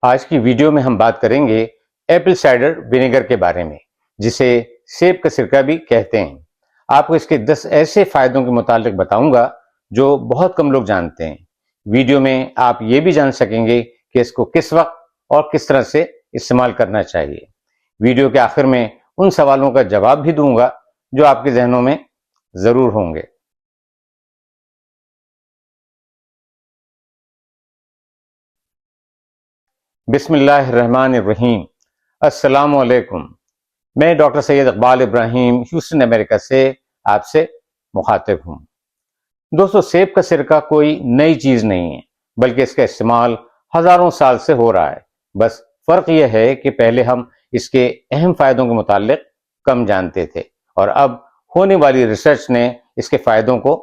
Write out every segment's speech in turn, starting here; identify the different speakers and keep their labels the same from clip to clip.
Speaker 1: آج کی ویڈیو میں ہم بات کریں گے ایپل سائڈر ونیگر کے بارے میں، جسے سیب کا سرکہ بھی کہتے ہیں۔ آپ کو اس کے 10 ایسے فائدوں کے متعلق بتاؤں گا جو بہت کم لوگ جانتے ہیں۔ ویڈیو میں آپ یہ بھی جان سکیں گے کہ اس کو کس وقت اور کس طرح سے استعمال کرنا چاہیے۔ ویڈیو کے آخر میں ان سوالوں کا جواب بھی دوں گا جو آپ کے ذہنوں میں ضرور ہوں گے۔ بسم اللہ الرحمن الرحیم۔ السلام علیکم۔ میں ڈاکٹر سید اقبال ابراہیم ہیوسٹن امریکہ سے آپ سے مخاطب ہوں۔ دوستو، سیب کا سرکہ کوئی نئی چیز نہیں ہے، بلکہ اس کا استعمال ہزاروں سال سے ہو رہا ہے۔ بس فرق یہ ہے کہ پہلے ہم اس کے اہم فائدوں کے متعلق کم جانتے تھے، اور اب ہونے والی ریسرچ نے اس کے فائدوں کو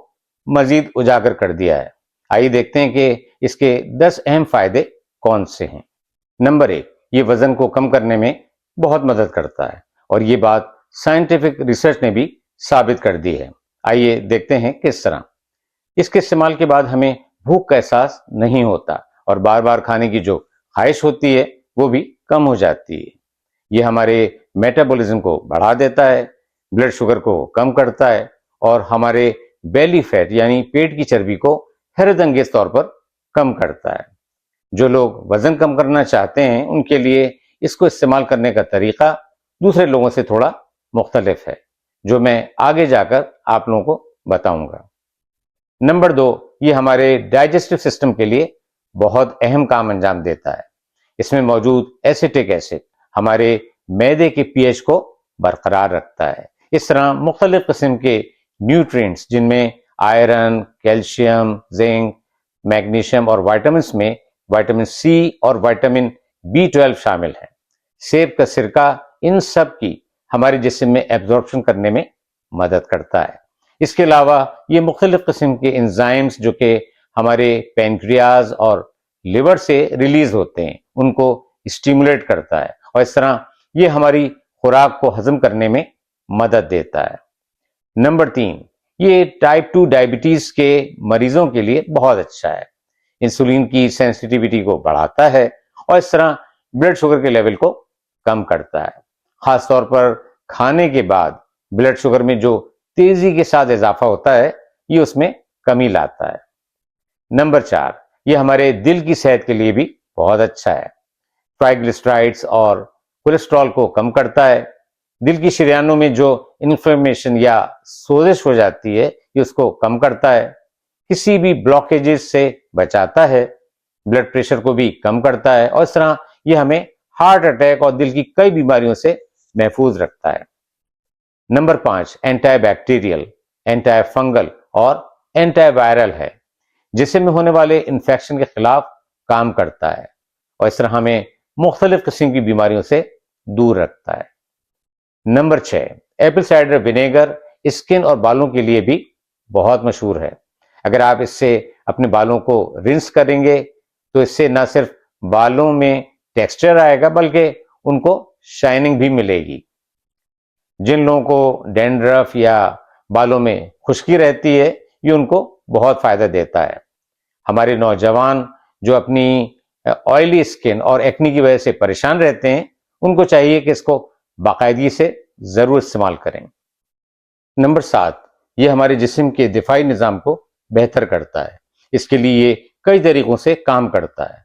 Speaker 1: مزید اجاگر کر دیا ہے۔ آئیے دیکھتے ہیں کہ اس کے 10 اہم فائدے کون سے ہیں۔ نمبر 1، یہ وزن کو کم کرنے میں بہت مدد کرتا ہے، اور یہ بات سائنٹیفک ریسرچ نے بھی ثابت کر دی ہے۔ آئیے دیکھتے ہیں کس طرح۔ اس کے استعمال کے بعد ہمیں بھوک کا احساس نہیں ہوتا، اور بار بار کھانے کی جو خواہش ہوتی ہے وہ بھی کم ہو جاتی ہے۔ یہ ہمارے میٹابولزم کو بڑھا دیتا ہے، بلڈ شوگر کو کم کرتا ہے، اور ہمارے بیلی فیٹ یعنی پیٹ کی چربی کو حیرت انگیز طور پر کم کرتا ہے۔ جو لوگ وزن کم کرنا چاہتے ہیں ان کے لیے اس کو استعمال کرنے کا طریقہ دوسرے لوگوں سے تھوڑا مختلف ہے، جو میں آگے جا کر آپ لوگوں کو بتاؤں گا۔ نمبر 2، یہ ہمارے ڈائجسٹو سسٹم کے لیے بہت اہم کام انجام دیتا ہے۔ اس میں موجود ایسیٹک ایسڈ ہمارے معدے کے پی ایچ کو برقرار رکھتا ہے۔ اس طرح مختلف قسم کے نیوٹرینٹس جن میں آئرن، کیلشیم، زنک، میگنیشیم اور وائٹامنس میں وائٹامن سی اور وائٹامن B12 شامل ہیں۔ سیب کا سرکہ ان سب کی ہمارے جسم میں ایبزارپشن کرنے میں مدد کرتا ہے۔ اس کے علاوہ یہ مختلف قسم کے انزائمز جو کہ ہمارے پینکریاز اور لیور سے ریلیز ہوتے ہیں ان کو اسٹیمولیٹ کرتا ہے، اور اس طرح یہ ہماری خوراک کو ہضم کرنے میں مدد دیتا ہے۔ نمبر 3، یہ ٹائپ 2 ڈائبٹیز کے مریضوں کے لیے بہت اچھا ہے۔ انسولین کی سینسٹیویٹی کو بڑھاتا ہے، اور اس طرح بلڈ شوگر کے لیول کو کم کرتا ہے۔ خاص طور پر کھانے کے بعد بلڈ شوگر میں جو تیزی کے ساتھ اضافہ ہوتا ہے یہ اس میں کمی لاتا ہے۔ نمبر 4، یہ ہمارے دل کی صحت کے لیے بھی بہت اچھا ہے۔ ٹرائیگلیسرائڈز اور کولیسٹرول کو کم کرتا ہے۔ دل کی شریانوں میں جو انفلیمیشن یا سوزش ہو جاتی ہے یہ اس کو کم کرتا ہے۔ کسی بھی بلاکیجز سے بچاتا ہے۔ بلڈ پریشر کو بھی کم کرتا ہے، اور اس طرح یہ ہمیں ہارٹ اٹیک اور دل کی کئی بیماریوں سے محفوظ رکھتا ہے۔ نمبر 5، اینٹی بیکٹیریل، اینٹی فنگل اور اینٹی وائرل ہے۔ جسم میں ہونے والے انفیکشن کے خلاف کام کرتا ہے، اور اس طرح ہمیں مختلف قسم کی بیماریوں سے دور رکھتا ہے۔ Number 6، apple cider vinegar skin اور بالوں کے لیے بھی بہت مشہور ہے۔ اگر آپ اس سے اپنے بالوں کو رنس کریں گے تو اس سے نہ صرف بالوں میں ٹیکسچر آئے گا بلکہ ان کو شائننگ بھی ملے گی۔ جن لوگوں کو ڈینڈرف یا بالوں میں خشکی رہتی ہے یہ ان کو بہت فائدہ دیتا ہے۔ ہمارے نوجوان جو اپنی آئلی اسکن اور ایکنی کی وجہ سے پریشان رہتے ہیں ان کو چاہیے کہ اس کو باقاعدگی سے ضرور استعمال کریں۔ نمبر 7، یہ ہمارے جسم کے دفاعی نظام کو بہتر کرتا ہے۔ اس کے لیے یہ کئی طریقوں سے کام کرتا ہے۔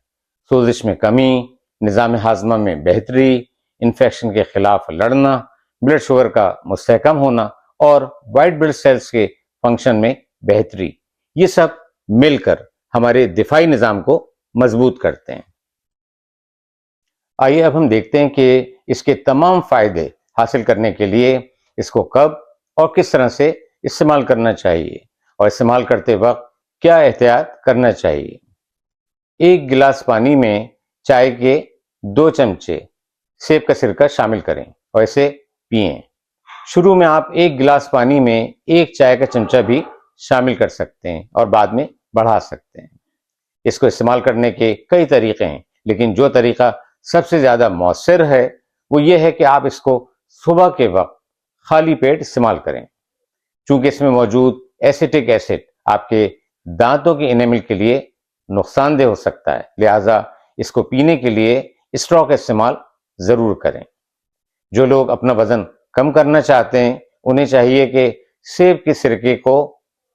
Speaker 1: سوزش میں کمی، نظام ہاضمہ میں بہتری، انفیکشن کے خلاف لڑنا، بلڈ شوگر کا مستحکم ہونا اور وائٹ بلڈ سیلز کے فنکشن میں بہتری، یہ سب مل کر ہمارے دفاعی نظام کو مضبوط کرتے ہیں۔ آئیے اب ہم دیکھتے ہیں کہ اس کے تمام فائدے حاصل کرنے کے لیے اس کو کب اور کس طرح سے استعمال کرنا چاہیے، اور استعمال کرتے وقت کیا احتیاط کرنا چاہیے۔ 1 گلاس پانی میں چائے کے 2 چمچے سیب کا سرکہ شامل کریں اور اسے پئیں۔ شروع میں آپ 1 گلاس پانی میں 1 چائے کا چمچہ بھی شامل کر سکتے ہیں اور بعد میں بڑھا سکتے ہیں۔ اس کو استعمال کرنے کے کئی طریقے ہیں، لیکن جو طریقہ سب سے زیادہ مؤثر ہے وہ یہ ہے کہ آپ اس کو صبح کے وقت خالی پیٹ استعمال کریں۔ چونکہ اس میں موجود ایسیٹک ایسڈ آپ کے دانتوں کے انیمل کے لیے نقصان دہ ہو سکتا ہے، لہٰذا اس کو پینے کے لیے اسٹرا کا استعمال ضرور کریں۔ جو لوگ اپنا وزن کم کرنا چاہتے ہیں انہیں چاہیے کہ سیب کے سرکے کو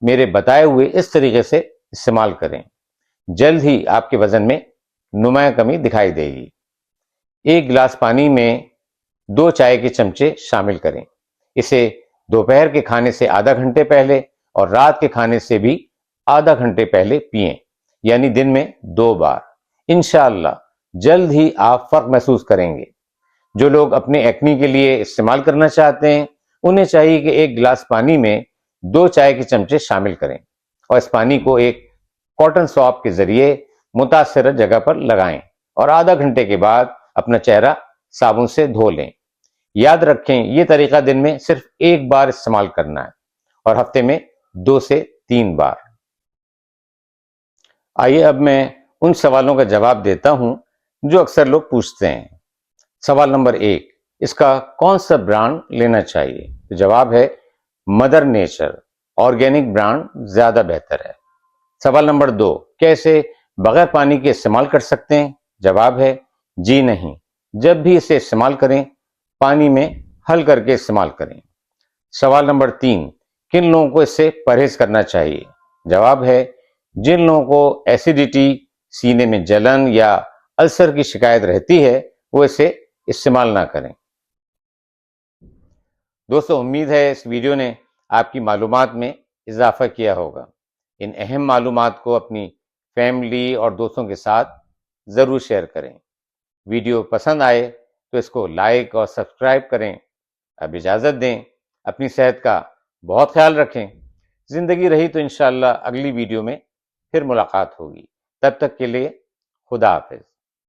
Speaker 1: میرے بتائے ہوئے اس طریقے سے استعمال کریں، جلد ہی آپ کے وزن میں نمایاں کمی دکھائی دے گی۔ 1 گلاس پانی میں 2 چائے کے چمچے شامل کریں۔ اسے دوپہر کے کھانے سے آدھا گھنٹے پہلے اور رات کے کھانے سے بھی آدھا گھنٹے پہلے پئیں، یعنی دن میں 2 بار۔ انشاءاللہ جلد ہی آپ فرق محسوس کریں گے۔ جو لوگ اپنے ایکنی کے لیے استعمال کرنا چاہتے ہیں انہیں چاہیے کہ 1 گلاس پانی میں 2 چائے کے چمچے شامل کریں اور اس پانی کو ایک کاٹن سواب کے ذریعے متاثرہ جگہ پر لگائیں اور آدھا گھنٹے کے بعد اپنا چہرہ صابن سے دھو لیں۔ یاد رکھیں یہ طریقہ دن میں صرف 1 بار استعمال کرنا ہے اور ہفتے میں 2 سے 3 بار۔ آئیے اب میں ان سوالوں کا جواب دیتا ہوں جو اکثر لوگ پوچھتے ہیں۔ سوال نمبر 1، اس کا کون سا برانڈ لینا چاہیے؟ تو جواب ہے مدر نیچر، آرگینک برانڈ زیادہ بہتر ہے۔ سوال نمبر 2، کیا اسے بغیر پانی کے استعمال کر سکتے ہیں؟ جواب ہے جی نہیں، جب بھی اسے استعمال کریں پانی میں حل کر کے استعمال کریں۔ سوال نمبر 3، کن لوگوں کو اس سے پرہیز کرنا چاہیے؟ جواب ہے جن لوگوں کو ایسیڈیٹی، سینے میں جلن یا السر کی شکایت رہتی ہے وہ اسے استعمال نہ کریں۔ دوستو امید ہے اس ویڈیو نے آپ کی معلومات میں اضافہ کیا ہوگا۔ ان اہم معلومات کو اپنی فیملی اور دوستوں کے ساتھ ضرور شیئر کریں۔ ویڈیو پسند آئے تو اس کو لائک اور سبسکرائب کریں۔ اب اجازت دیں، اپنی صحت کا بہت خیال رکھیں۔ زندگی رہی تو انشاءاللہ اگلی ویڈیو میں پھر ملاقات ہوگی۔ تب تک کے لیے خدا حافظ۔